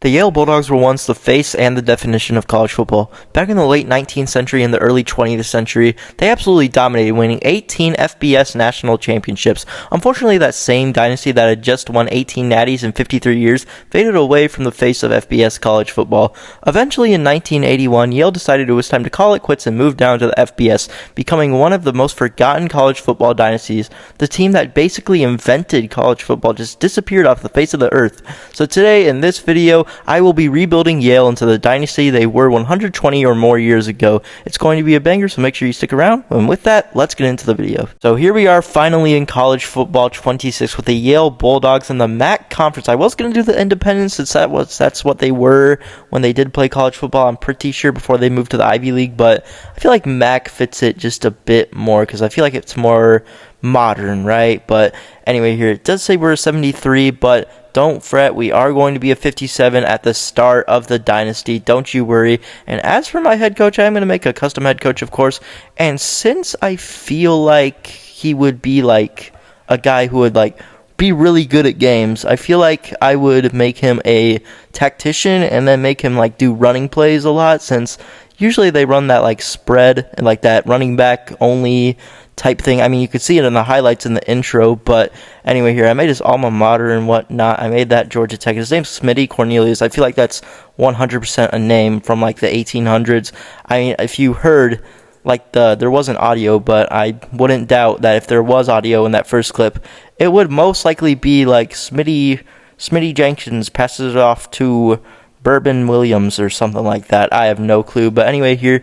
The Yale Bulldogs were once the face and the definition of college football. Back in the late 19th century and the early 20th century, they absolutely dominated, winning 18 FBS national championships. Unfortunately, that same dynasty that had just won 18 natties in 53 years faded away from the face of FBS college football. Eventually, in 1981, Yale decided it was time to call it quits and move down to the FBS, becoming one of the most forgotten college football dynasties. The team that basically invented college football just disappeared off the face of the earth. So today, in this video, I will be rebuilding Yale into the dynasty they were 120 or more years ago. It's going to be a banger, so make sure you stick around. And with that, let's get into the video. So here we are finally in college football 26 with the Yale Bulldogs in the MAC conference. I was going to do the independents since that's what they were when they did play college football, I'm pretty sure, before they moved to the Ivy League, but I feel like MAC fits it just a bit more because I feel like it's more modern, right? But anyway, here it does say we're a 73, but don't fret, we are going to be a 57 at the start of the dynasty, don't you worry. And as for my head coach, I'm going to make a custom head coach, of course, and since I feel like he would be like a guy who would like be really good at games, I feel like I would make him a tactician and then make him like do running plays a lot, since usually they run that like spread and like that running back only type thing. I mean, you could see it in the highlights in the intro, but anyway, here I made his alma mater and whatnot. I made that Georgia Tech. His name's Smitty Cornelius. I feel like that's 100% a name from like the 1800s. I mean, if you heard like there wasn't audio, but I wouldn't doubt that if there was audio in that first clip, it would most likely be like Smitty Jenkins passes it off to Bourbon Williams or something like that. I have no clue. But anyway, here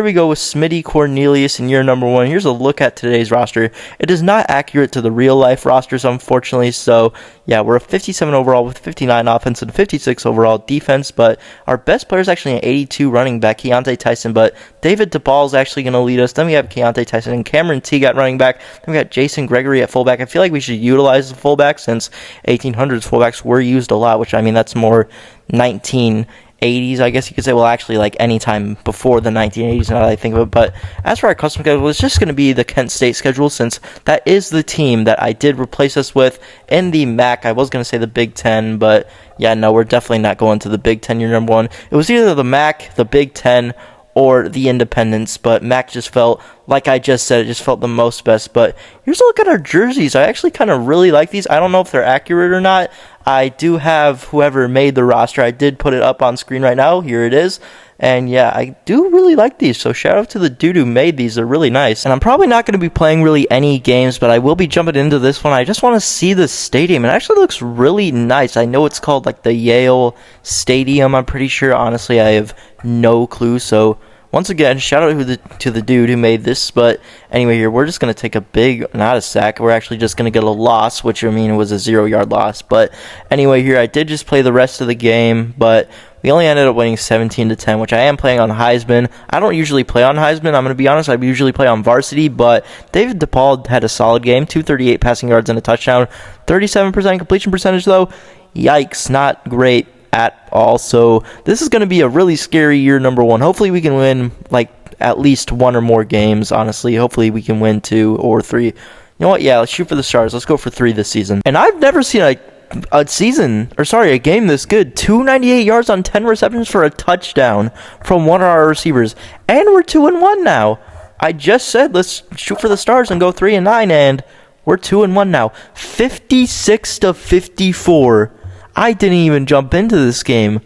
we go with Smitty Cornelius in year number 1. Here's a look at today's roster. It is not accurate to the real life rosters, unfortunately. So yeah, we're a 57 overall with 59 offense and 56 overall defense. But our best player is actually an 82 running back, Keontae Tyson. But David DePaul is actually going to lead us. Then we have Keontae Tyson and Cameron Teague at running back. Then we got Jason Gregory at fullback. I feel like we should utilize the fullback since 1800's fullbacks were used a lot, which I mean that's more 1980s, I guess you could say. Well, actually, like any time before the 1980s, now that I think of it. But as for our custom schedule, it's just going to be the Kent State schedule, since that is the team that I did replace us with in the MAC. I was going to say the Big Ten, but yeah, no, we're definitely not going to the Big Ten year number 1. It was either the MAC, the Big Ten, or the independents, but MAC just felt, like I just said, it just felt the most best. But here's a look at our jerseys. I actually kind of really like these. I don't know if they're accurate or not. I do have whoever made the roster. I did put it up on screen right now. Here it is. And yeah, I do really like these. So shout out to the dude who made these. They're really nice. And I'm probably not going to be playing really any games, but I will be jumping into this one. I just want to see the stadium. It actually looks really nice. I know it's called like the Yale Stadium, I'm pretty sure. Honestly, I have no clue. So once again, shout out to the dude who made this. But anyway, here we're just going to take a big, not a sack, we're actually just going to get a loss, which I mean it was a 0-yard loss. But anyway, here I did just play the rest of the game, but we only ended up winning 17-10, which I am playing on Heisman. I don't usually play on Heisman, I'm going to be honest. I usually play on varsity, but David DePaul had a solid game, 238 passing yards and a touchdown, 37% completion percentage though. Yikes, not great at all. So this is going to be a really scary year number 1. Hopefully we can win like at least 1 or more games, honestly. Hopefully we can win 2 or 3. You know what? Yeah, let's shoot for the stars. Let's go for 3 this season. And I've never seen a game this good. 298 yards on 10 receptions for a touchdown from one of our receivers. And we're 2-1 now. I just said let's shoot for the stars and go 3-9, and we're 2-1 now. 56-54. I didn't even jump into this game.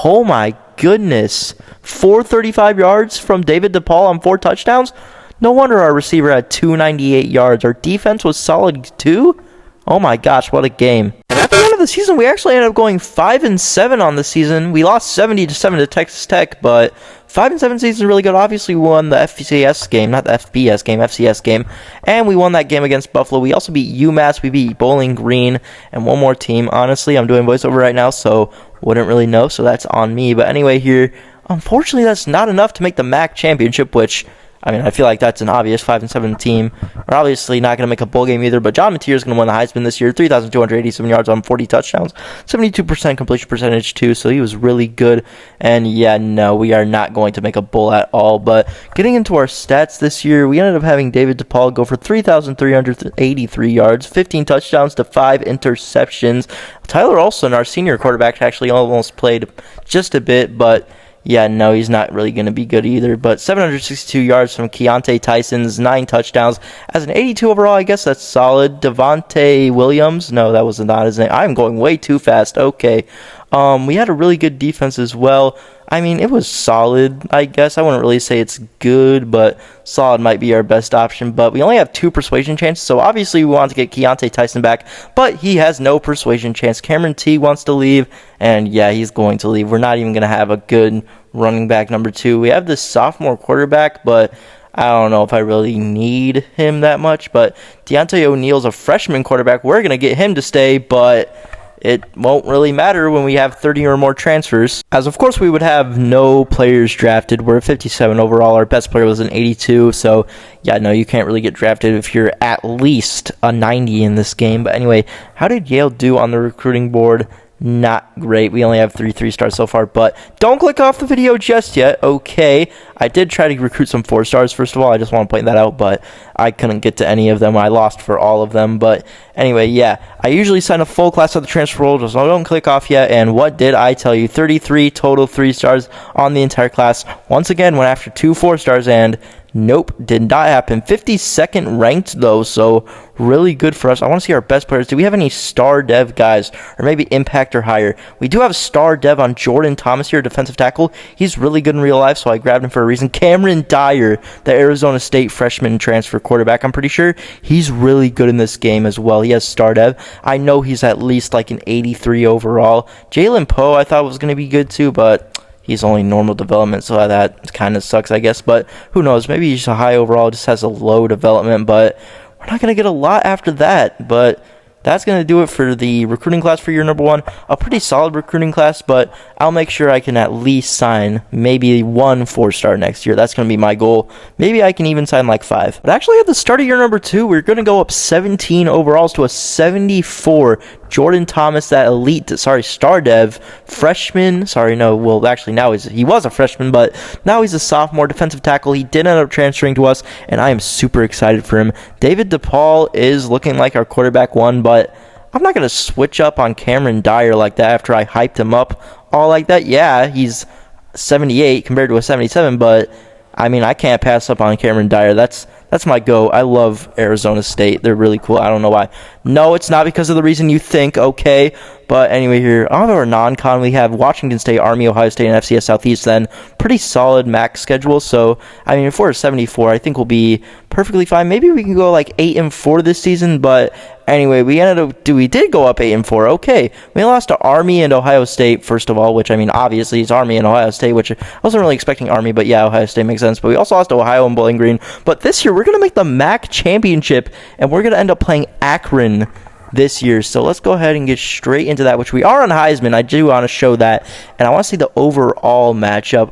Oh my goodness. 435 yards from David DePaul on 4 touchdowns. No wonder our receiver had 298 yards. Our defense was solid too. Oh my gosh, what a game. And at the end of the season, we actually ended up going 5-7 on the season. We lost 70-7 to Texas Tech, but 5-7 season is really good. Obviously, we won the FCS game, not the FBS game, FCS game, and we won that game against Buffalo. We also beat UMass, we beat Bowling Green, and one more team. Honestly, I'm doing voiceover right now, so wouldn't really know, so that's on me. But anyway, here, unfortunately, that's not enough to make the MAC championship, which I mean, I feel like that's an obvious 5-7 team. We're obviously not going to make a bowl game either, but John Mateer is going to win the Heisman this year. 3,287 yards on 40 touchdowns, 72% completion percentage too, so he was really good. And yeah, no, we are not going to make a bowl at all. But getting into our stats this year, we ended up having David DePaul go for 3,383 yards, 15 touchdowns to 5 interceptions. Tyler Olson, our senior quarterback, actually almost played just a bit, but yeah, no, he's not really going to be good either. But 762 yards from Keontae Tyson's, 9 touchdowns. As an 82 overall, I guess that's solid. Devontae Williams, no, that was not his name. I'm going way too fast. Okay. We had a really good defense as well. I mean, it was solid, I guess. I wouldn't really say it's good, but solid might be our best option. But we only have 2 persuasion chances, so obviously we want to get Keontae Tyson back, but he has no persuasion chance. Cameron T wants to leave, and yeah, he's going to leave. We're not even going to have a good running back number 2. We have this sophomore quarterback, but I don't know if I really need him that much. But Deontay O'Neal's a freshman quarterback. We're going to get him to stay, but it won't really matter when we have 30 or more transfers, as of course we would have no players drafted. We're 57 overall. Our best player was an 82, so yeah, no, you can't really get drafted if you're at least a 90 in this game. But anyway, how did Yale do on the recruiting board? Not great. We only have 3 3-stars so far, but don't click off the video just yet. Okay, I did try to recruit some 4-stars first of all. I just want to point that out, but I couldn't get to any of them. I lost for all of them. But anyway, yeah, I usually sign a full class at the transfer portal, so don't click off yet. And what did I tell you? 33 total 3-stars on the entire class. Once again, went after 2 4-stars, and nope, did not happen. 52nd ranked though, so really good for us. I want to see our best players. Do we have any star dev guys, or maybe impact or higher? We do have star dev on Jordan Thomas here, defensive tackle. He's really good in real life, so I grabbed him for a reason. Cameron Dyer, the Arizona State freshman transfer quarterback, I'm pretty sure he's really good in this game as well. He has star dev. I know he's at least like an 83 overall. Jalen Poe I thought was going to be good too, but he's only normal development, so that kind of sucks, I guess. But who knows? Maybe he's a high overall, just has a low development. But we're not going to get a lot after that. But that's going to do it for the recruiting class for year number 1. A pretty solid recruiting class, but I'll make sure I can at least sign maybe 1 4-star next year. That's going to be my goal. Maybe I can even sign like 5. But actually at the start of year number 2, we're going to go up 17 overalls to a 74. Jordan Thomas, that star dev freshman. Now he was a freshman, but now he's a sophomore defensive tackle. He did end up transferring to us, and I am super excited for him. David DePaul is looking like our quarterback 1, but I'm not going to switch up on Cameron Dyer like that after I hyped him up all like that. Yeah, he's 78 compared to a 77, but I mean, I can't pass up on Cameron Dyer. That's my go. I love Arizona State. They're really cool. I don't know why. No, it's not because of the reason you think, okay? But anyway, here, on our non-con, we have Washington State, Army, Ohio State, and FCS Southeast then. Pretty solid MAC schedule. So, I mean, if we're at 74, I think we'll be perfectly fine. Maybe we can go like 8-4 this season, but anyway, we did go up 8-4. Okay, we lost to Army and Ohio State, first of all, which, I mean, obviously it's Army and Ohio State, which I wasn't really expecting Army, but yeah, Ohio State makes sense. But we also lost to Ohio and Bowling Green. But this year, we're going to make the MAC championship, and we're going to end up playing Akron this year. So let's go ahead and get straight into that, which we are on Heisman. I do want to show that, and I want to see the overall matchup.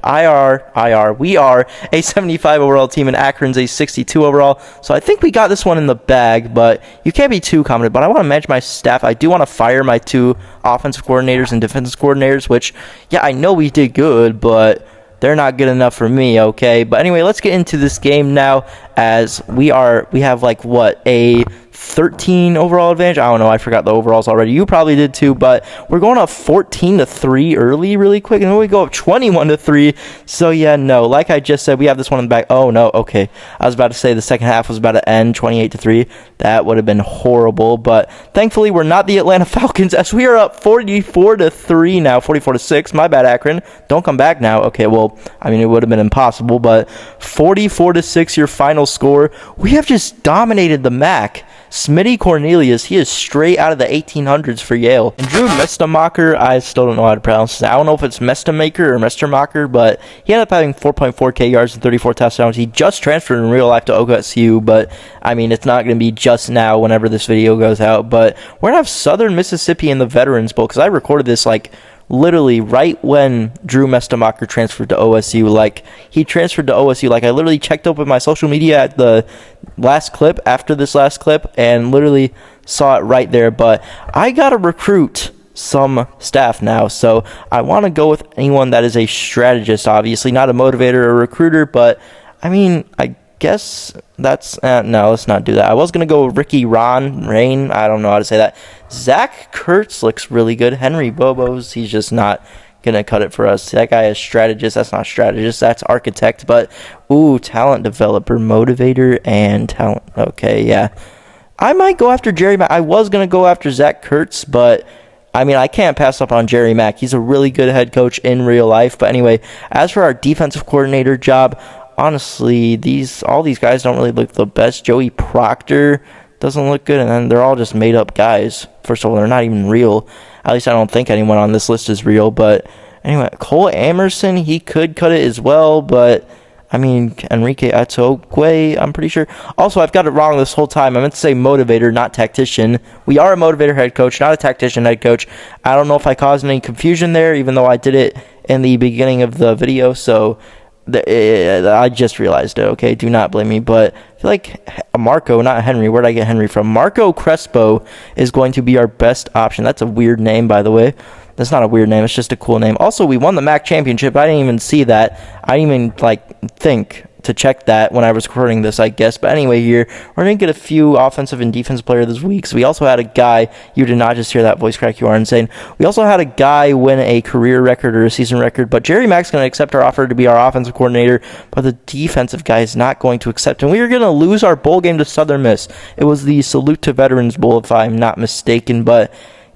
We are a 75 overall team, and Akron's a 62 overall. So I think we got this one in the bag, but you can't be too confident. But I want to manage my staff. I do want to fire my 2 offensive coordinators and defensive coordinators, which, yeah, I know we did good, but they're not good enough for me, okay? But anyway, let's get into this game now, as we have like what, a 13 overall advantage. I don't know, I forgot the overalls already. You probably did too, but we're going up 14-3 early really quick, and then we go up 21-3. So yeah, no, like I just said, we have this one in the back. Oh no, okay, I was about to say the second half was about to end 28-3. That would have been horrible, but thankfully we're not the Atlanta Falcons, as we are up 44-3 now. 44-6. My bad, Akron, don't come back now. Okay, well, I mean, it would have been impossible, but 44-6 your final score. We have just dominated the MAC. Smitty Cornelius, he is straight out of the 1800s for Yale. And Drew Mestemacher, I still don't know how to pronounce it. I don't know if it's Mestemacher or Mestermacher, but he ended up having 4.4K yards and 34 touchdowns. He just transferred in real life to OSU, but I mean, it's not going to be just now whenever this video goes out. But we're going to have Southern Mississippi in the Veterans Bowl, because I recorded this like literally right when Drew Mestemacher transferred to OSU. Like, he transferred to OSU. Like, I literally checked open my social media at the last clip, after this last clip, and literally saw it right there. But I gotta recruit some staff now, so I want to go with anyone that is a strategist, obviously not a motivator or a recruiter. But I mean, I guess that's no, let's not do that. I was gonna go with Ricky Rain, I don't know how to say that. Zach Kurtz looks really good. Henry Bobos, he's just not gonna cut it for us. That guy is strategist. That's not strategist, that's architect. But talent developer, motivator, and talent. Okay, yeah, I might go after Jerry Mack. I was gonna go after Zach Kurtz, but I mean, I can't pass up on Jerry Mack. He's a really good head coach in real life. But anyway, as for our defensive coordinator job, honestly, all these guys don't really look the best. Joey Proctor doesn't look good, and then they're all just made-up guys. First of all, they're not even real. At least I don't think anyone on this list is real. But anyway, Cole Emerson, he could cut it as well, but I mean, Enrique Atogwe, I'm pretty sure. Also, I've got it wrong this whole time. I meant to say motivator, not tactician. We are a motivator head coach, not a tactician head coach. I don't know if I caused any confusion there, even though I did it in the beginning of the video. So I just realized it, okay? Do not blame me. But I feel like Marco, not Henry. Where'd I get Henry from? Marco Crespo is going to be our best option. That's a weird name, by the way. That's not a weird name. It's just a cool name. Also, we won the MAC championship. I didn't even see that. I didn't even, think to check that when I was recording this, I guess. But anyway, here, we're going to get a few offensive and defensive player this week. So we also had a guy, you did not just hear that voice crack, you are insane. We also had a guy win a career record or a season record. But Jerry Mack's going to accept our offer to be our offensive coordinator. But the defensive guy is not going to accept. And we are going to lose our bowl game to Southern Miss. It was the Salute to Veterans Bowl, if I'm not mistaken. But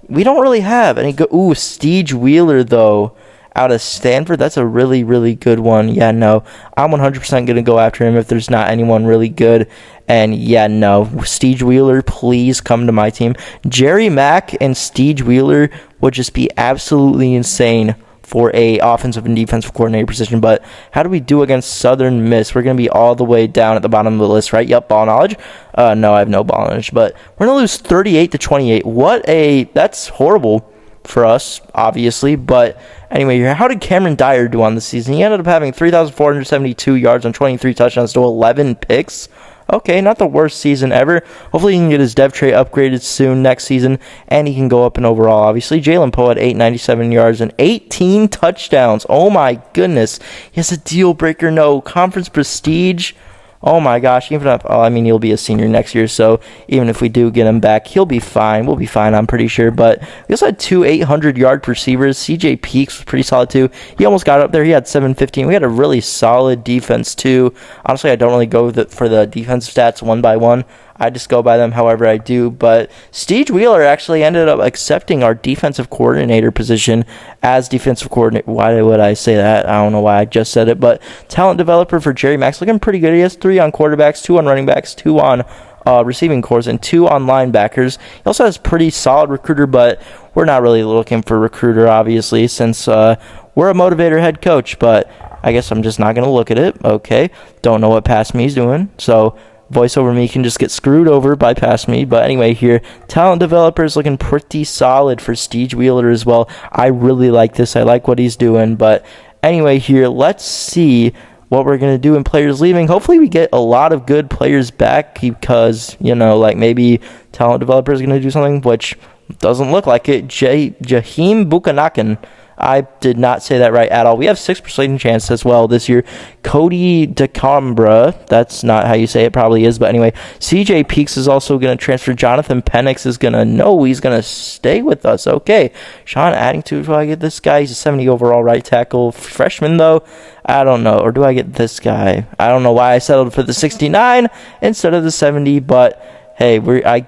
we don't really have any good. Steege Wheeler, though, out of Stanford. That's a really, really good one. Yeah, no. I'm 100% going to go after him if there's not anyone really good. And yeah, no. Steege Wheeler, please come to my team. Jerry Mack and Steege Wheeler would just be absolutely insane for a offensive and defensive coordinator position. But how do we do against Southern Miss? We're going to be all the way down at the bottom of the list, right? Yep, ball knowledge. No, I have no ball knowledge. But we're going to lose 38-28. That's horrible for us, obviously. But anyway, how did Cameron Dyer do on the season? He ended up having 3,472 yards on 23 touchdowns to 11 picks. Okay, not the worst season ever. Hopefully he can get his dev trait upgraded soon next season, and he can go up in overall, obviously. Jalen Poe had 897 yards and 18 touchdowns. Oh my goodness. He has a deal breaker. No, conference prestige. Oh my gosh, he'll be a senior next year, so even if we do get him back, he'll be fine. We'll be fine, I'm pretty sure. But we also had two 800-yard receivers. CJ Peaks was pretty solid too. He almost got up there. He had 715. We had a really solid defense too. Honestly, I don't really go for the defensive stats one by one. I just go by them however I do. But Steege Wheeler actually ended up accepting our defensive coordinator position as defensive coordinator. Why would I say that? I don't know why I just said it. But talent developer for Jerry Mack's looking pretty good. He has 3 on quarterbacks, 2 on running backs, 2 on receiving cores, and 2 on linebackers. He also has pretty solid recruiter, but we're not really looking for recruiter, obviously, since we're a motivator head coach. But I guess I'm just not going to look at it. Okay. Don't know what Past Me's doing. So voiceover me can just get screwed over by Past Me. But anyway, here, talent developer is looking pretty solid for Steege Wheeler as well. I really like this. I like what he's doing. But anyway, here, let's see what we're going to do in players leaving. Hopefully we get a lot of good players back because, maybe talent developer is going to do something, which doesn't look like it. Jaheim Bukanakan. I did not say that right at all. We have 6% chance as well this year. Cody DeCambra, that's not how you say it, probably is, but anyway. CJ Peaks is also going to transfer. Jonathan Penix is going to he's going to stay with us. Okay. Sean Addington, do I get this guy? He's a 70 overall right tackle. Freshman, though, I don't know. Or do I get this guy? I don't know why I settled for the 69 instead of the 70, but hey,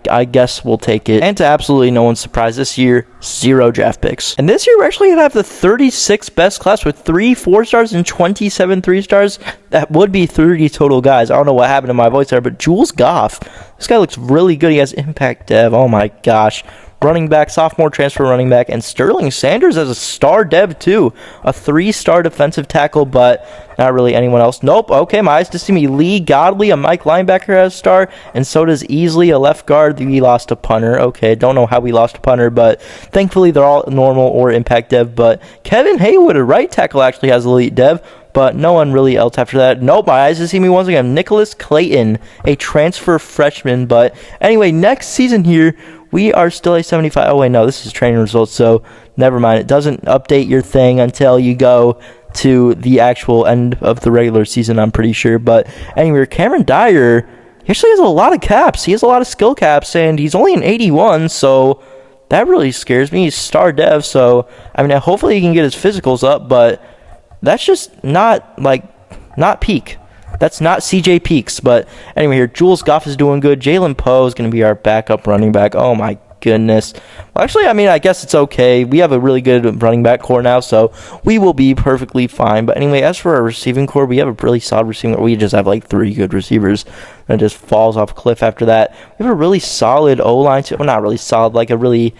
I guess we'll take it. And to absolutely no one's surprise, this year, 0 draft picks. And this year, we're actually going to have the 36th best class with 3 4-stars and 27 3-stars. That would be 30 total guys. I don't know what happened to my voice there, but Jules Goff, this guy looks really good. He has impact dev. Oh my gosh. running back, sophomore transfer running back, and Sterling Sanders as a star dev too. A 3-star defensive tackle, but not really anyone else. Nope. Okay, my eyes deceive me. Lee Godley, a Mike linebacker, has a star, and so does Easley, a left guard. We lost a punter. Okay, don't know how we lost a punter, but thankfully they're all normal or impact dev. But Kevin Haywood, a right tackle, actually has elite dev, but no one really else after that. Nope, my eyes deceive me once again. Nicholas Clayton, a transfer freshman. But anyway, next season here, we are still a 75. Oh, wait, no, this is training results, so never mind. It doesn't update your thing until you go to the actual end of the regular season, I'm pretty sure. But anyway, Cameron Dyer, he actually has a lot of caps. He has a lot of skill caps, and he's only an 81, so that really scares me. He's star dev, so, I mean, hopefully he can get his physicals up, but that's just not peak. That's not CJ Peaks. But anyway, here, Jules Goff is doing good. Jalen Poe is going to be our backup running back. Oh, my goodness. Well, actually, I mean, I guess it's okay. We have a really good running back core now, so we will be perfectly fine. But anyway, as for our receiving core, we have a really solid receiving core. We just have like 3 good receivers. And it just falls off a cliff after that. We have a really solid O-line, too. Well, not really solid, like a really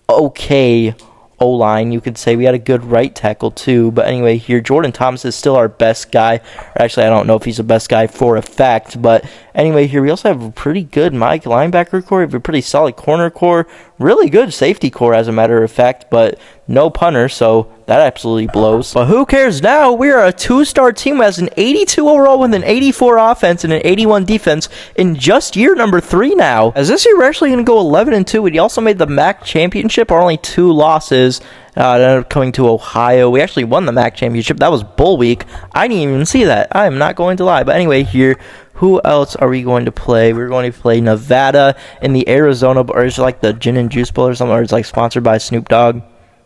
okay O-line, you could say. We had a good right tackle too. But anyway, here, Jordan Thomas is still our best guy. Actually, I don't know if he's the best guy for a fact, but anyway, here we also have a pretty good Mike linebacker core. We have a pretty solid corner core, really good safety core as a matter of fact, but no punter, so that absolutely blows. But who cares now? We are a 2-star team who has an 82 overall with an 84 offense and an 81 defense in just year number 3 now. As this year, we're actually going to go 11-2. We also made the MAC championship. Our only 2 losses ended up coming to Ohio. We actually won the MAC championship. That was Bull Week. I didn't even see that. I am not going to lie. But anyway, here, who else are we going to play? We're going to play Nevada in the Arizona, or is it like the Gin and Juice Bowl or something, or it's like sponsored by Snoop Dogg?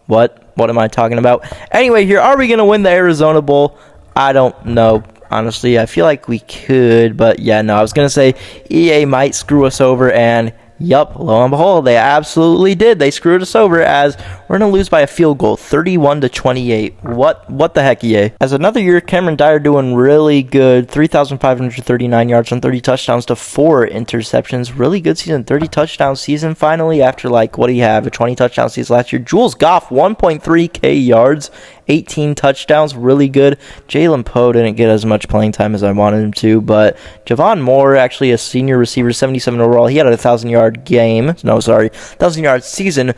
What am I talking about? Anyway, here, are we going to win the Arizona Bowl? I don't know. Honestly, I feel like we could, but yeah, no, I was going to say EA might screw us over, and yup, lo and behold, they absolutely did. They screwed us over, as we're going to lose by a field goal, 31-28. What the heck, EA? As another year, Cameron Dyer doing really good. 3,539 yards and 30 touchdowns to 4 interceptions. Really good season. 30 touchdown season finally after, like, what do you have? A 20 touchdown season last year. Jules Goff, 1.3K yards. 18 touchdowns, really good. Jalen Poe didn't get as much playing time as I wanted him to, but Javon Moore, actually a senior receiver, 77 overall. He had a 1,000-yard game. No, sorry, 1,000-yard season. And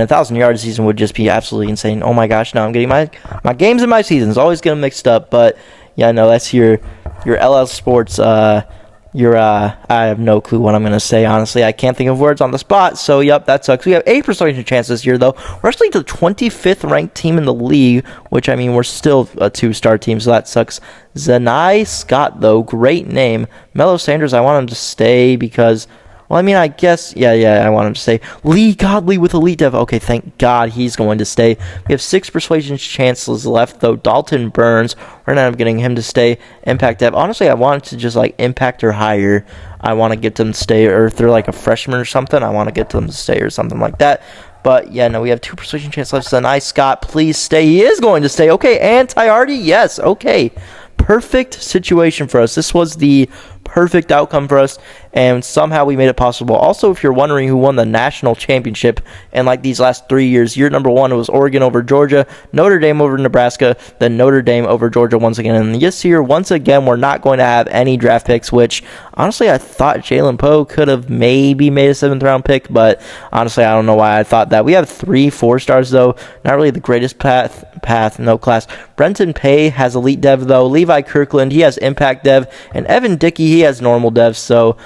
a 1,000-yard season would just be absolutely insane. Oh my gosh, now I'm getting my games and my seasons always getting mixed up. But yeah, no, that's your LL Sports. I have no clue what I'm going to say, honestly. I can't think of words on the spot, so yep, that sucks. We have 8% chance this year, though. We're actually the 25th ranked team in the league, which, I mean, we're still a 2-star team, so that sucks. Zanai Scott, though, great name. Mello Sanders, I want him to stay because, well, I mean, I guess, yeah, I want him to stay. Lee Godley with elite dev. Okay, thank God he's going to stay. We have 6 persuasion chances left, though. Dalton Burns, we're going to end up getting him to stay. Impact dev. Honestly, I want to just, like, impact or higher. I want to get them to stay, or if they're, like, a freshman or something, I want to get them to stay or something like that. But, yeah, no, we have 2 persuasion chances left. Zanai Scott, please stay. He is going to stay. Okay, and Tyardi, yes, okay. Perfect situation for us. This was the perfect outcome for us, and somehow we made it possible. Also, if you're wondering who won the national championship in like these last 3 years, year number 1 it was Oregon over Georgia, Notre Dame over Nebraska, then Notre Dame over Georgia once again. And this year, once again, we're not going to have any draft picks, which honestly I thought Jalen Poe could have maybe made a 7th round pick, but honestly I don't know why I thought that. We have 3 4-stars though, not really the greatest path, no class. Brenton Pay has elite dev though, Levi Kirkland, he has impact dev, and Evan Dickey, he has normal dev. So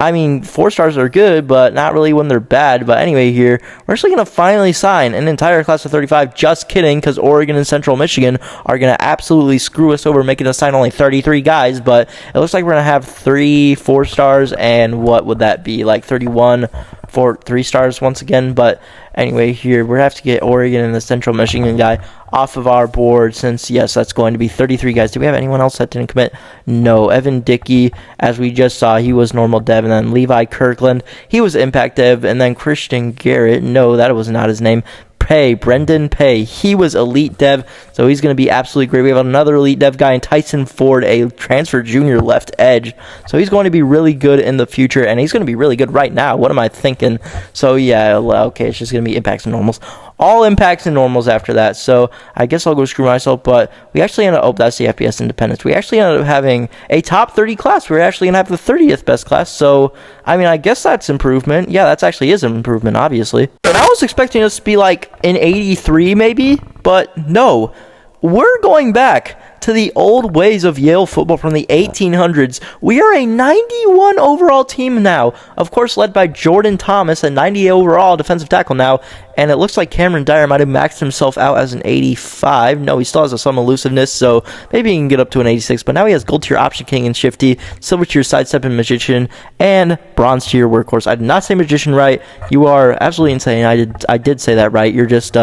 I mean, 4-stars are good, but not really when they're bad. But anyway, here, we're actually going to finally sign an entire class of 35. Just kidding, because Oregon and Central Michigan are going to absolutely screw us over, making us sign only 33 guys. But it looks like we're going to have 3 4-stars, and what would that be? Like 31 for 3-stars once again. But anyway, here, we're going to have to get Oregon and the Central Michigan guy off of our board, since, yes, that's going to be 33 guys. Do we have anyone else that didn't commit? No. Evan Dickey, as we just saw, he was normal dev, and then Levi Kirkland, he was impact dev, and then Christian Garrett, no, that was not his name. Brendan Pay. He was elite dev, so he's going to be absolutely great. We have another elite dev guy in Tyson Ford, a transfer junior left edge. So he's going to be really good in the future, and he's going to be really good right now. What am I thinking? So yeah, okay, it's just going to be impacts and normals. All impacts and normals after that. So I guess I'll go screw myself, but we actually ended up, oh, that's the FBS Independence. We actually ended up having a top 30 class. We're actually going to have the 30th best class. So, I mean, I guess that's improvement. Yeah, that actually is an improvement, obviously. And I was expecting us to be like an 83 maybe, but no. We're going back to the old ways of Yale football from the 1800s. We are a 91 overall team now. Of course, led by Jordan Thomas, a 90 overall defensive tackle now. And it looks like Cameron Dyer might have maxed himself out as an 85. No, he still has some elusiveness, so maybe he can get up to an 86. But now he has gold tier option king and shifty, silver tier sidestep and magician, and bronze tier workhorse. I did not say magician right. You are absolutely insane. I did say that right. You're just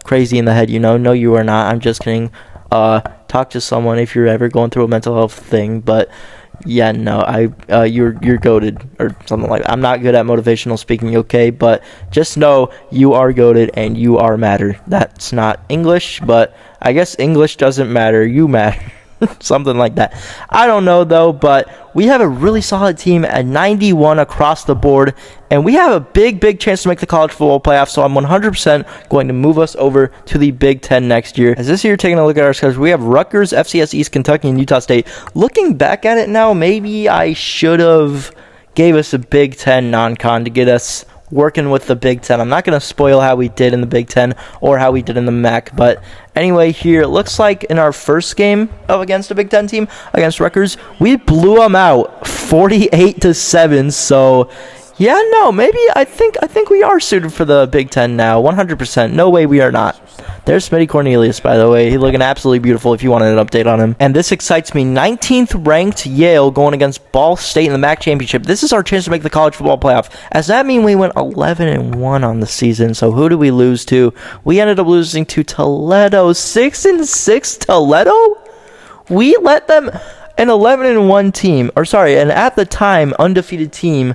crazy in the head, you know. No, you are not. I'm just kidding. Talk to someone if you're ever going through a mental health thing, but yeah, no, you're goated or something like that. I'm not good at motivational speaking, okay, but just know you are goated and you are matter. That's not English, but I guess English doesn't matter. You matter. Something like that. I don't know though, but we have a really solid team at 91 across the board, and we have a big chance to make the college football playoffs, so I'm 100% going to move us over to the Big Ten next year. As this year, taking a look at our schedule, we have Rutgers, FCS East, Kentucky, and Utah State. Looking back at it now, maybe I should have gave us a Big Ten non-con to get us working with the Big Ten. I'm not going to spoil how we did in the Big Ten or how we did in the MAC, but anyway, here it looks like in our first game against a Big Ten team, against Rutgers, we blew them out 48-7. So yeah, no, maybe I think we are suited for the Big Ten now, 100%. No way we are not. There's Smitty Cornelius, by the way. He's looking absolutely beautiful if you wanted an update on him. And this excites me. 19th ranked Yale going against Ball State in the MAC championship. This is our chance to make the college football playoff. As that means we went 11-1 on the season. So who did we lose to? We ended up losing to Toledo. 6-6 Toledo? We let them, an 11-1 team, or sorry, an at the time undefeated team,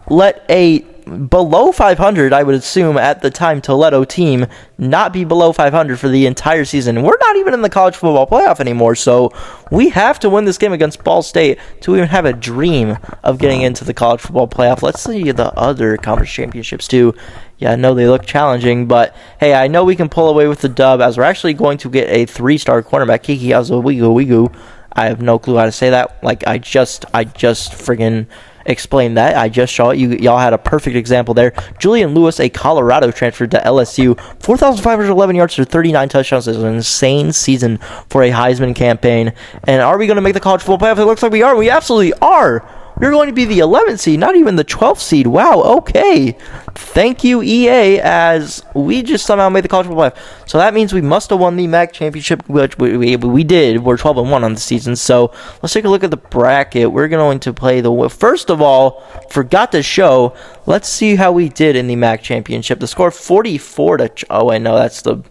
let a below 500, I would assume at the time, Toledo team not be below 500 for the entire season. We're not even in the college football playoff anymore, so we have to win this game against Ball State to even have a dream of getting into the college football playoff. Let's see the other conference championships too. Yeah, I know they look challenging, but hey, I know we can pull away with the dub, as we're actually going to get a 3-star cornerback, Kiki Azowigu. I have no clue how to say that. Like, I just friggin' explain that. I just saw it. Y'all had a perfect example there. Julian Lewis, a Colorado transfer to LSU, 4,511 yards for 39 touchdowns. This is an insane season for a Heisman campaign. And are we going to make the college football playoff? It looks like we are. We absolutely are. We're going to be the 11th seed, not even the 12th seed. Wow, okay. Thank you, EA, as we just somehow made the college football playoff. So that means we must have won the MAC championship, which we did. We're 12-1 on the season. So let's take a look at the bracket. We're going to play the... First of all, forgot to show, let's see how we did in the MAC championship. The score 44 to... Oh, wait, no, that's the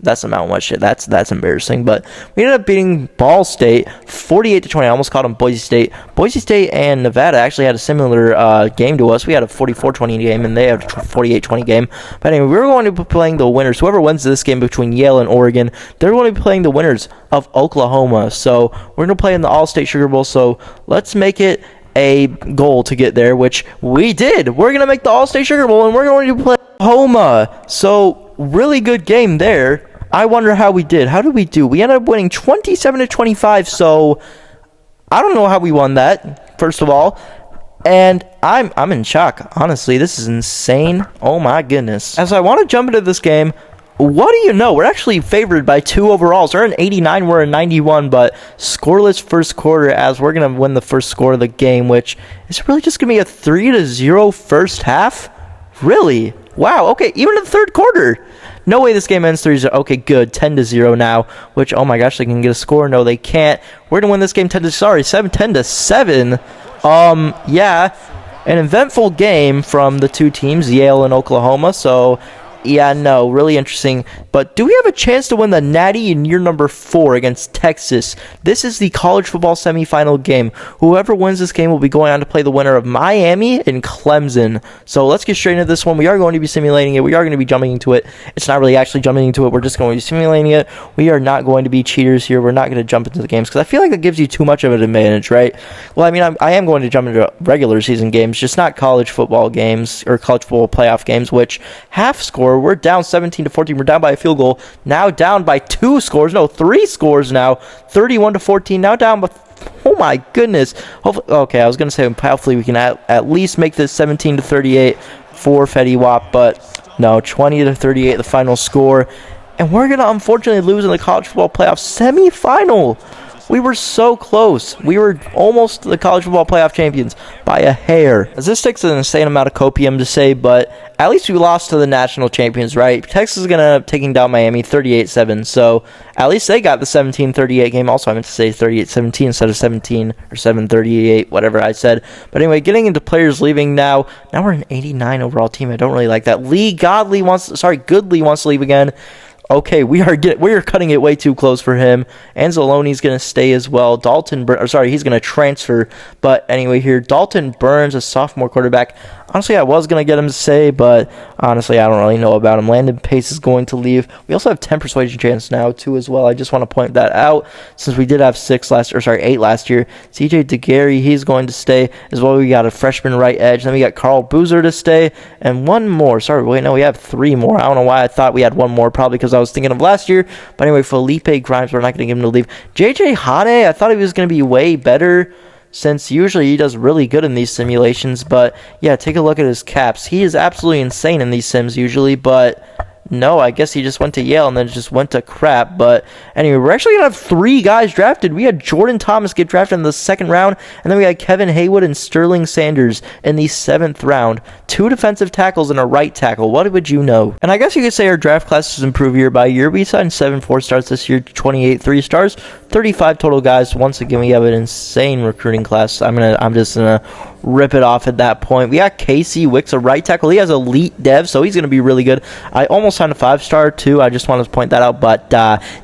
Mountain West shit. That's embarrassing. But we ended up beating Ball State 48-20. I almost called them Boise State. Boise State and Nevada actually had a similar game to us. We had a 44-20 game, and they had a 48-20 game. But anyway, we're going to be playing the winners. Whoever wins this game between Yale and Oregon, they're going to be playing the winners of Oklahoma. So we're going to play in the All-State Sugar Bowl. So let's make it a goal to get there, which we did. We're going to make the All-State Sugar Bowl, and we're going to play Oklahoma. So really good game there. I wonder how we did. How did we do? We ended up winning 27-25, so I don't know how we won that, first of all. And I'm in shock. Honestly, this is insane. Oh my goodness. As I want to jump into this game, what do you know? We're actually favored by 2 overalls. They're an 89, we're a 91, but scoreless first quarter, as we're going to win the first score of the game, which is really just going to be a 3-0 first half? Really? Wow, okay, even in the third quarter. No way this game ends 3-0. Okay, good. 10-0 now, which, oh my gosh, they can get a score. No, they can't. We're going to win this game 10-7. Yeah, an eventful game from the two teams, Yale and Oklahoma. So, Yeah, no, really interesting. But do we have a chance to win the Natty in year number 4 against Texas? This is the college football semifinal game. Whoever wins this game will be going on to play the winner of Miami and Clemson. So let's get straight into this one. We are going to be simulating it. We are going to be jumping into it. It's not really actually jumping into it. We're just going to be simulating it. We are not going to be cheaters here. We're not going to jump into the games because I feel like that gives you too much of an advantage, right? Well, I mean, I am going to jump into regular season games, just not college football games or college football playoff games, which half score, we're down 17-14. We're down by a field goal. Now down by 3 scores now. 31-14. Now down by, oh my goodness. Okay, I was going to say hopefully we can at least make this 17-38 for Fetty Wap, but no, 20-38 the final score. And we're going to unfortunately lose in the college football playoff semifinal. We were so close. We were almost the college football playoff champions by a hair. As this takes an insane amount of copium to say, but at least we lost to the national champions, right? Texas is going to end up taking down Miami 38-7, so at least they got the 17-38 game. Also, I meant to say 38-17 instead of 17 or 7-38, whatever I said. But anyway, getting into players leaving now. Now we're an 89 overall team. I don't really like that. Goodley wants to leave again. Okay, we are cutting it way too close for him. Anzalone's going to stay as well. He's going to transfer. But anyway, here, Dalton Burns, a sophomore quarterback. Honestly, I was going to get him to stay, but honestly, I don't really know about him. Landon Pace is going to leave. We also have 10 persuasion chance now, too, as well. I just want to point that out, since we did have 8 last year. CJ DeGarry, he's going to stay as well. We got a freshman right edge. Then we got Carl Boozer to stay, and one more. We have 3 more. I don't know why I thought we had one more, probably because I was thinking of last year. But anyway, Felipe Grimes, we're not going to give him to leave. JJ Hane, I thought he was going to be way better, since usually he does really good in these simulations. But yeah, take a look at his caps. He is absolutely insane in these sims usually, but no, I guess he just went to Yale and then just went to crap. But anyway, we're actually going to have 3 guys drafted. We had Jordan Thomas get drafted in the 2nd round, and then we had Kevin Haywood and Sterling Sanders in the 7th round. 2 defensive tackles and a right tackle. What would you know? And I guess you could say our draft classes improve year by year. We signed 7 4-stars this year, 28 3-stars, 35 total guys. Once again, we have an insane recruiting class. I'm just gonna rip it off at that point. We got Casey Wicks, a right tackle. He has elite dev, so he's going to be really good. I almost signed a 5-star too. I just wanted to point that out, but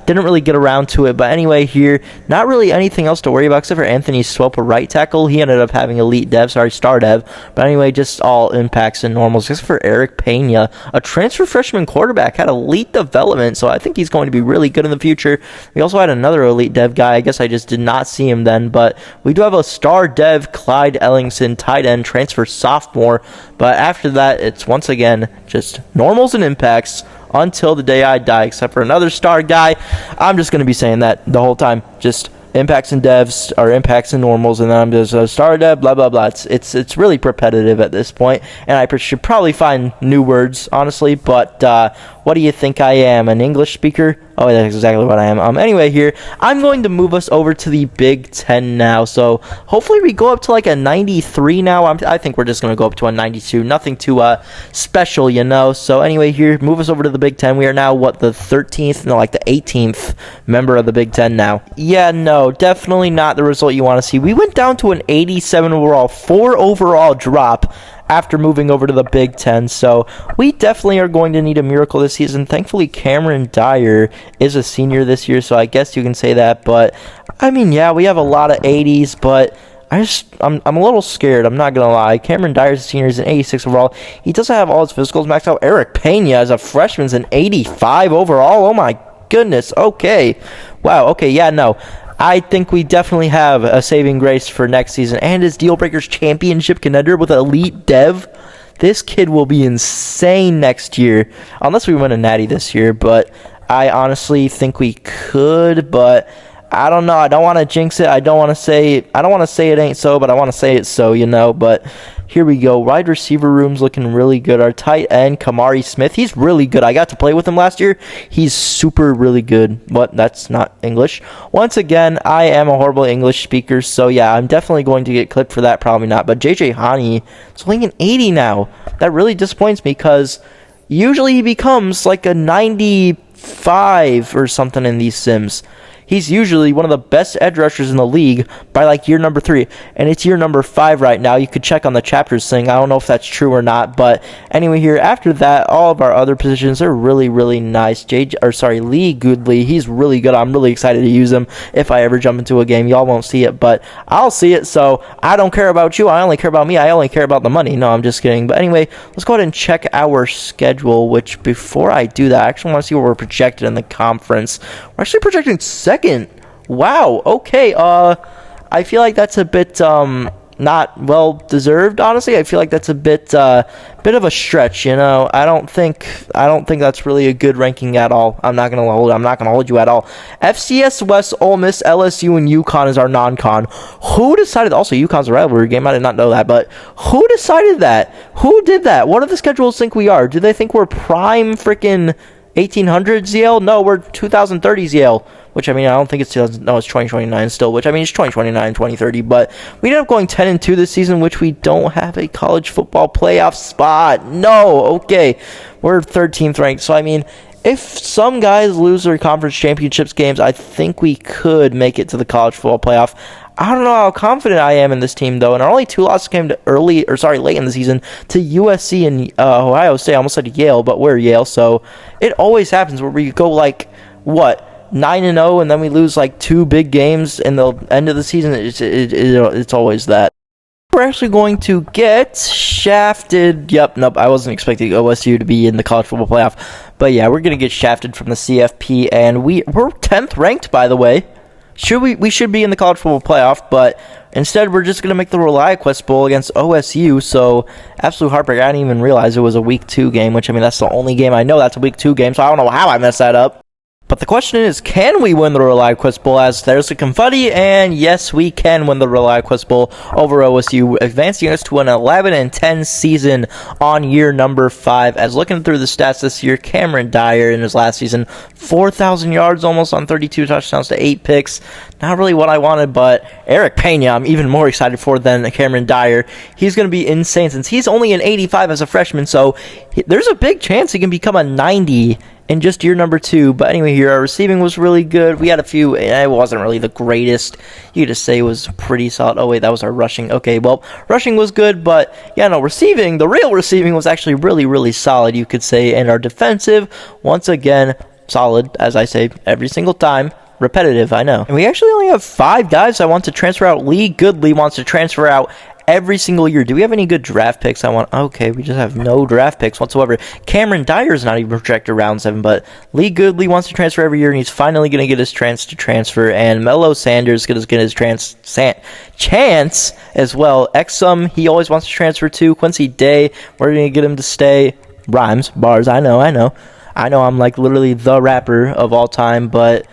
didn't really get around to it. But anyway, here, not really anything else to worry about except for Anthony Swope, a right tackle. He ended up having elite dev, star dev. But anyway, just all impacts and normals. Except for Eric Pena, a transfer freshman quarterback, had elite development, so I think he's going to be really good in the future. We also had another elite dev guy. I guess I just did not see him then, but we do have a star dev, Clyde Ellingson, tight end, transfer sophomore. But after that, it's once again just normals and impacts until the day I die, except for another star guy. I'm just going to be saying that the whole time. Just impacts and devs, or impacts and normals, and then I'm just a star dev, blah, blah, blah. It's really repetitive at this point, and I should probably find new words, honestly, but what do you think I am, an English speaker? Oh, that's exactly what I am. Anyway, here, I'm going to move us over to the Big Ten now, so hopefully we go up to like a 93 now. I think we're just going to go up to a 92, nothing too special, you know. So anyway, here, move us over to the Big Ten. We are now, the 13th, no, like the 18th member of the Big Ten now. Yeah, no, definitely not the result you want to see. We went down to an 87 overall, 4 overall drop after moving over to the Big Ten, so we definitely are going to need a miracle this season. Thankfully, Cameron Dyer is a senior this year, so I guess you can say that, but I mean, yeah, we have a lot of 80s, but I'm a little scared, I'm not gonna lie. Cameron Dyer's a senior, is an 86 overall. He doesn't have all his physicals maxed out. Eric Pena as a freshman is an 85 overall. Oh my goodness, okay. Wow, okay, yeah, no. I think we definitely have a saving grace for next season, and his Deal Breakers championship contender with elite dev. This kid will be insane next year, unless we win a natty this year, but I honestly think we could, but I don't know. I don't want to jinx it. I don't want to say it ain't so, but I want to say it's so, you know. But here we go. Wide receiver room's looking really good. Our tight end, Kamari Smith, he's really good. I got to play with him last year. He's super really good. But that's not English. Once again, I am a horrible English speaker, so yeah, I'm definitely going to get clipped for that. Probably not. But JJ Hani is only an 80 now. That really disappoints me because usually he becomes like a 95 or something in these sims. he's usually one of the best edge rushers in the league by like year number 3, and it's year number 5 right now. You could check on the chapters thing. I don't know if that's true or not, but anyway, here after that, all of our other positions are really, really nice. Lee Goodley, he's really good. I'm really excited to use him if I ever jump into a game. Y'all won't see it, but I'll see it. So I don't care about you. I only care about me. I only care about the money. No, I'm just kidding. But anyway, let's go ahead and check our schedule. Which before I do that, I actually want to see where we're projected in the conference. We're actually projected second. Wow. Okay. I feel like that's a bit not well deserved, honestly. I feel like that's a bit of a stretch, you know. I don't think that's really a good ranking at all. I'm not gonna hold you at all. FCS West, Ole Miss, LSU, and UConn is our non-con. Who decided? Also, UConn's a rivalry game. I did not know that, but who decided that? Who did that? What do the schedules think we are? Do they think we're prime freaking 1800's Yale? No, we're 2030's Yale. Which, I mean, I don't think it's 2000. No, it's 2029 still. Which, I mean, it's 2029, 2030. But we ended up going 10-2 this season, which we don't have a college football playoff spot. No, okay. We're 13th ranked. So, I mean, if some guys lose their conference championships games, I think we could make it to the college football playoff. I don't know how confident I am in this team, though. And our only 2 losses came to late in the season to USC and Ohio State. I almost said Yale, but we're Yale. So it always happens where we go like, 9-0, and then we lose like 2 big games in the end of the season. It's always that. We're actually going to get shafted. Yep, nope, I wasn't expecting OSU to be in the college football playoff. But yeah, we're going to get shafted from the CFP, and we're 10th ranked, by the way. We should be in the college football playoff, but instead we're just going to make the ReliaQuest Bowl against OSU, so absolute heartbreak. I didn't even realize it was a week 2 game, which, I mean, that's the only game I know that's a week 2 game, so I don't know how I messed that up. But the question is, can we win the ReliaQuest Bowl? As there's the confetti, and yes, we can win the ReliaQuest Bowl over OSU, advancing us to an 11-10 season on year number 5. As looking through the stats this year, Cameron Dyer in his last season, 4,000 yards almost on 32 touchdowns to 8 picks. Not really what I wanted, but Eric Pena, I'm even more excited for than Cameron Dyer. He's going to be insane since he's only an 85 as a freshman, so there's a big chance he can become a 90 in just year number 2. But anyway, here our receiving was really good. We had a few, it wasn't really the greatest. You could just say it was pretty solid. Oh wait, that was our rushing. Okay, well, rushing was good, but yeah, no, receiving, the real receiving was actually really, really solid, you could say. And our defensive, once again, solid, as I say every single time. Repetitive, I know. And we actually only have 5 guys that want to transfer out. Lee Goodley wants to transfer out every single year. Do we have any good draft picks? Okay, we just have no draft picks whatsoever. Cameron Dyer is not even projected round 7, but Lee Goodley wants to transfer every year, and he's finally going to get his chance to transfer. And Melo Sanders is going to get his chance as well. Exum, he always wants to transfer too. Quincy Day, we're going to get him to stay. Rhymes, bars, I know. I'm like literally the rapper of all time, but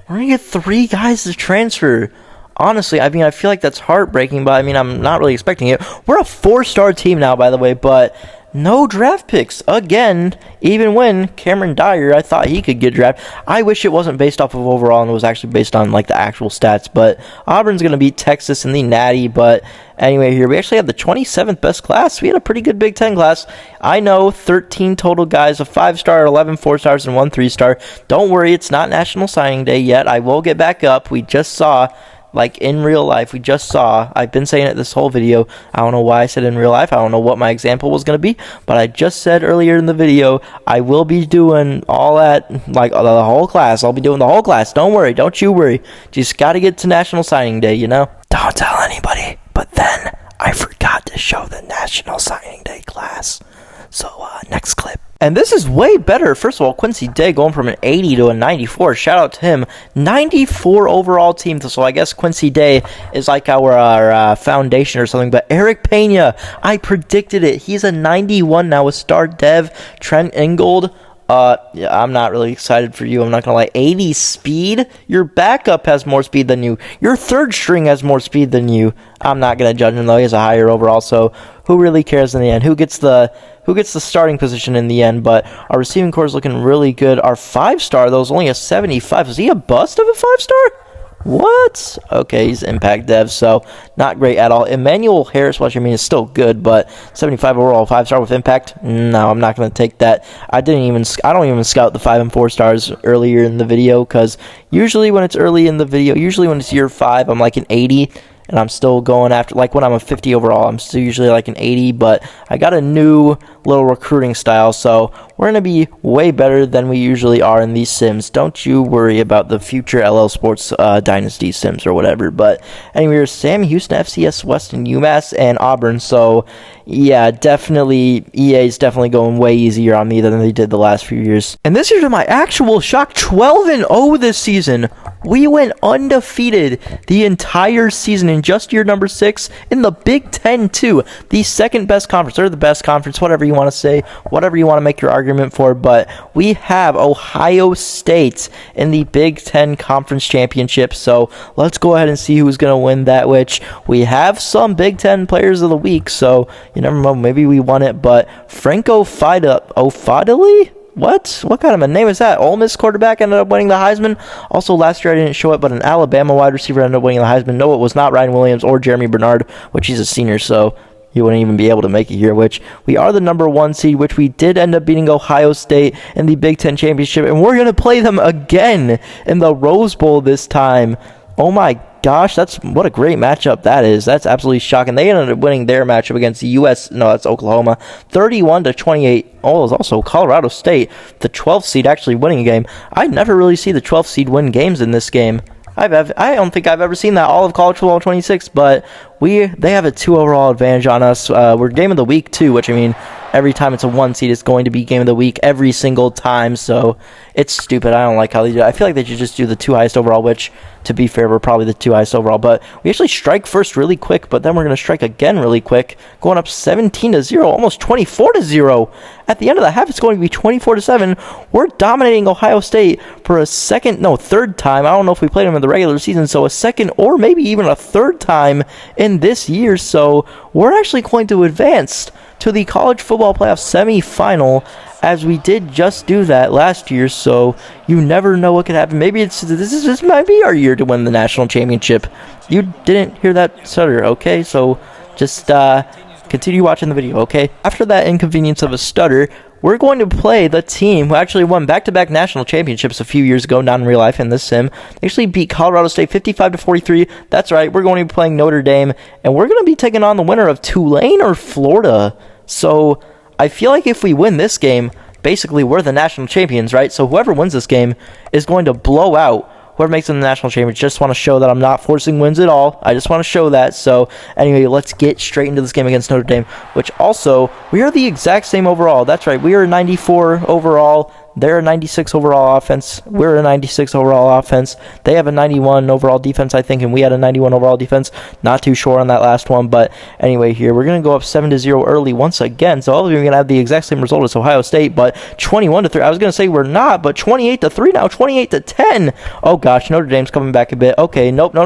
we're going to get 3 guys to transfer. Honestly, I mean, I feel like that's heartbreaking, but I mean, I'm not really expecting it. We're a 4-star team now, by the way, but no draft picks again. Even when Cameron Dyer, I thought he could get drafted. I wish it wasn't based off of overall and it was actually based on like the actual stats, but Auburn's going to beat Texas in the Natty. But anyway, here we actually had the 27th best class. We had a pretty good Big Ten class. I know, 13 total guys, a 5-star, 11 4-stars, and 1 3-star. Don't worry, it's not National Signing Day yet. I will get back up. We just saw, like in real life, I've been saying it this whole video. I don't know why I said in real life. I don't know what my example was going to be, but I just said earlier in the video, I will be doing all that, like the whole class. I'll be doing the whole class. Don't worry. Don't you worry. Just got to get to National Signing Day, you know? Don't tell anybody. But then I forgot to show the National Signing Day class. So, next clip. And this is way better. First of all, Quincy Day going from an 80 to a 94. Shout out to him. 94 overall team. So I guess Quincy Day is like our foundation or something. But Eric Pena, I predicted it. He's a 91 now with star dev Trent Ingold. Yeah, I'm not really excited for you. I'm not going to lie. 80 speed? Your backup has more speed than you. Your third string has more speed than you. I'm not going to judge him, though. He has a higher overall, so who really cares in the end? Who gets the starting position in the end? But our receiving core is looking really good. Our 5-star, though, is only a 75. Is he a bust of a 5-star? What? Okay, he's Impact Dev, so not great at all. Emmanuel Harris, which I mean is still good, but 75 overall, 5-star with Impact? No, I'm not going to take that. I don't even scout the 5 and 4 stars earlier in the video, because usually when it's early in the video, usually when it's year 5, I'm like an 80. And I'm still going after, like when I'm a 50 overall, I'm still usually like an 80, but I got a new little recruiting style, so we're going to be way better than we usually are in these sims. Don't you worry about the future LL Sports Dynasty sims or whatever. But anyway, here's Sam Houston, FCS Weston, UMass, and Auburn, so yeah, definitely, EA's definitely going way easier on me than they did the last few years. And this year, to my actual shock, 12-0 this season. We went undefeated the entire season in just year number 6 in the Big Ten, too. The second best conference, or the best conference, whatever you want to say, whatever you want to make your argument for. But we have Ohio State in the Big Ten Conference Championship. So let's go ahead and see who's going to win that, which we have some Big Ten players of the week. So you never know, maybe we won it. But Franco Fideli? What kind of a name is that? Ole Miss quarterback ended up winning the Heisman. Also, last year I didn't show it, but an Alabama wide receiver ended up winning the Heisman. No, it was not Ryan Williams or Jeremy Bernard, which he's a senior, so he wouldn't even be able to make it here, which we are the number 1 seed, which we did end up beating Ohio State in the Big Ten Championship, and we're going to play them again in the Rose Bowl this time. Oh my gosh, what a great matchup that is. That's absolutely shocking. They ended up winning their matchup against the that's Oklahoma, 31-28. Oh, it was also Colorado State, the 12th seed, actually winning a game. I never really see the 12th seed win games in this game. I don't think I've ever seen that all of college football 26, but they have a 2 overall advantage on us. We're game of the week too, which I mean, every time it's a 1 seed, it's going to be game of the week every single time. So it's stupid. I don't like how they do it. I feel like they should just do the 2 highest overall, which, to be fair, we're probably the 2 highest overall. But we actually strike first really quick, but then we're going to strike again really quick, going up 17-0, almost 24-0. At the end of the half, it's going to be 24-7. We're dominating Ohio State for a third time. I don't know if we played them in the regular season, so a second or maybe even a third time in this year. So we're actually going to advance to the college football playoff semifinal, as we did just do that last year. So you never know what could happen. Maybe this might be our year to win the national championship. You didn't hear that stutter, okay? So just continue watching the video, okay? After that inconvenience of a stutter, we're going to play the team who actually won back-to-back national championships a few years ago, not in real life, in this sim. They actually beat Colorado State 55-43. That's right, we're going to be playing Notre Dame, and we're going to be taking on the winner of Tulane or Florida. So I feel like if we win this game, basically we're the national champions, right? So whoever wins this game is going to blow out whoever makes it in the national championship. Just want to show that I'm not forcing wins at all. I just want to show that. So anyway, let's get straight into this game against Notre Dame, which also, we are the exact same overall. That's right, we are 94 overall. They're a 96 overall offense. We're a 96 overall offense. They have a 91 overall defense, I think, and we had a 91 overall defense. Not too sure on that last one, but anyway, here we're going to go up 7-0 early once again. So all of you are going to have the exact same result as Ohio State, but 21-3. I was going to say we're not, but 28-3 now, 28-10. Oh gosh, Notre Dame's coming back a bit. Okay, nope, no.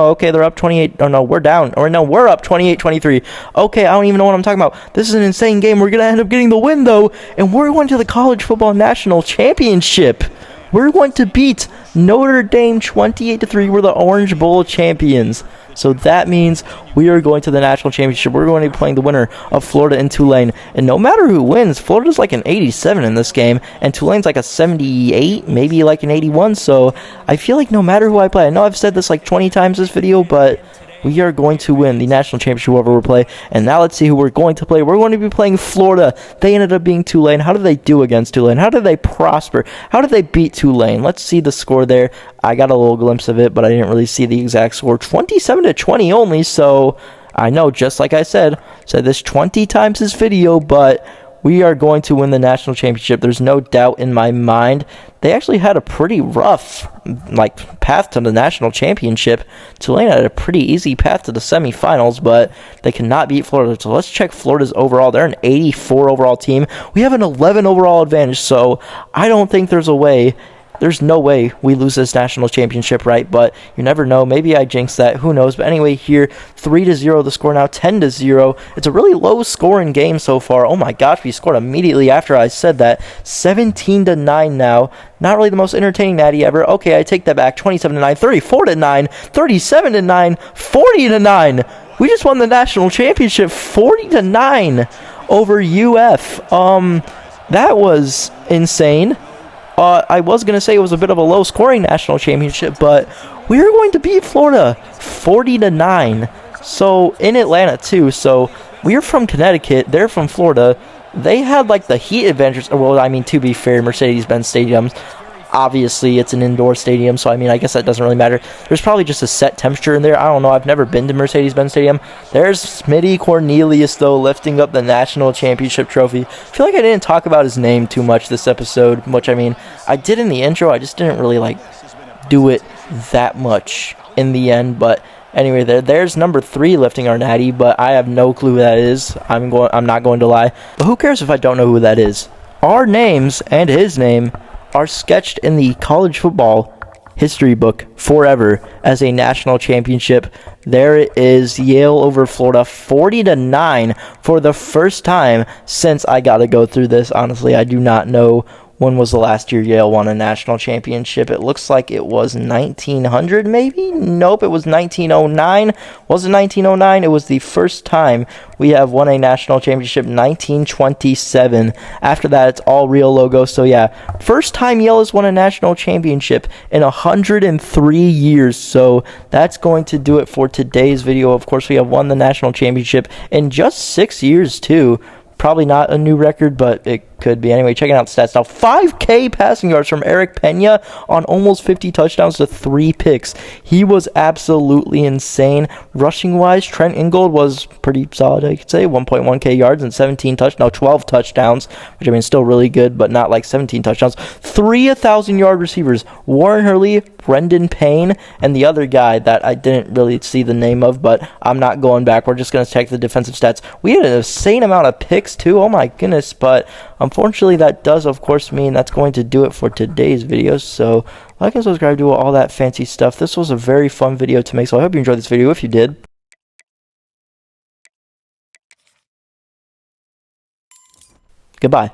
Okay, they're up 28. Oh no, we're down. Or no, we're up 28-23. Okay, I don't even know what I'm talking about. This is an insane game. We're going to end up getting the win though, and we're going to the college football national championship. We're going to beat Notre Dame 28-3. We're the Orange Bowl champions. So that means we are going to the national championship. We're going to be playing the winner of Florida and Tulane. And no matter who wins, Florida's like an 87 in this game, and Tulane's like a 78, maybe like an 81. So I feel like no matter who I play, I know I've said this like 20 times this video, but we are going to win the national championship whoever we play. And now let's see who we're going to play. We're going to be playing Florida. They ended up being Tulane. How did they do against Tulane? How did they prosper? How did they beat Tulane? Let's see the score there. I got a little glimpse of it, but I didn't really see the exact score. 27-20 only, so I know, just like I said this 20 times this video, but we are going to win the national championship. There's no doubt in my mind. They actually had a pretty rough path to the national championship. Tulane had a pretty easy path to the semifinals, but they cannot beat Florida. So let's check Florida's overall. They're an 84 overall team. We have an 11 overall advantage, so I don't think there's a way there's no way we lose this national championship, right? But you never know. Maybe I jinxed that. Who knows? But anyway, here, 3-0 the score now, 10-0. It's a really low-scoring game so far. Oh my gosh, we scored immediately after I said that. 17-9 now. Not really the most entertaining natty ever. Okay, I take that back. 27-9, 34-9, 37-9, 40-9. We just won the national championship 40-9 over UF. That was insane. I was going to say it was a bit of a low-scoring national championship, but we were going to beat Florida 40-9. So, in Atlanta, too. So, we're from Connecticut. They're from Florida. They had, like, the heat advantage. Well, I mean, to be fair, Mercedes-Benz Stadiums, obviously, it's an indoor stadium, so, I mean, I guess that doesn't really matter. There's probably just a set temperature in there. I don't know. I've never been to Mercedes-Benz Stadium. There's Smitty Cornelius, though, lifting up the national championship trophy. I feel like I didn't talk about his name too much this episode, which, I mean, I did in the intro. I just didn't really, like, do it that much in the end, but anyway, there's number 3 lifting our natty, but I have no clue who that is. I'm not going to lie. But who cares if I don't know who that is? Our names and his name are sketched in the college football history book forever as a national championship. There it is, Yale over Florida, 40-9 for the first time since I got to go through this. Honestly, I do not know when was the last year Yale won a national championship. It looks like it was 1900 maybe? Nope, it was 1909. Was it 1909? It was the first time we have won a national championship, 1927. After that, it's all real logos. So yeah, first time Yale has won a national championship in 103 years. So that's going to do it for today's video. Of course, we have won the national championship in just 6 years too. Probably not a new record, but it could be. Anyway, checking out the stats now. 5K passing yards from Eric Pena on almost 50 touchdowns to 3 picks. He was absolutely insane. Rushing-wise, Trent Ingold was pretty solid, I could say. 1.1K yards and 12 touchdowns, which I mean, still really good, but not like 17 touchdowns. 3 1,000-yard receivers. Warren Hurley, Brendan Payne, and the other guy that I didn't really see the name of, but I'm not going back. We're just going to check the defensive stats. We had an insane amount of picks, too. Oh, my goodness, but unfortunately, that does, of course, mean that's going to do it for today's video. So, like and subscribe, do all that fancy stuff. This was a very fun video to make, so I hope you enjoyed this video. If you did, goodbye.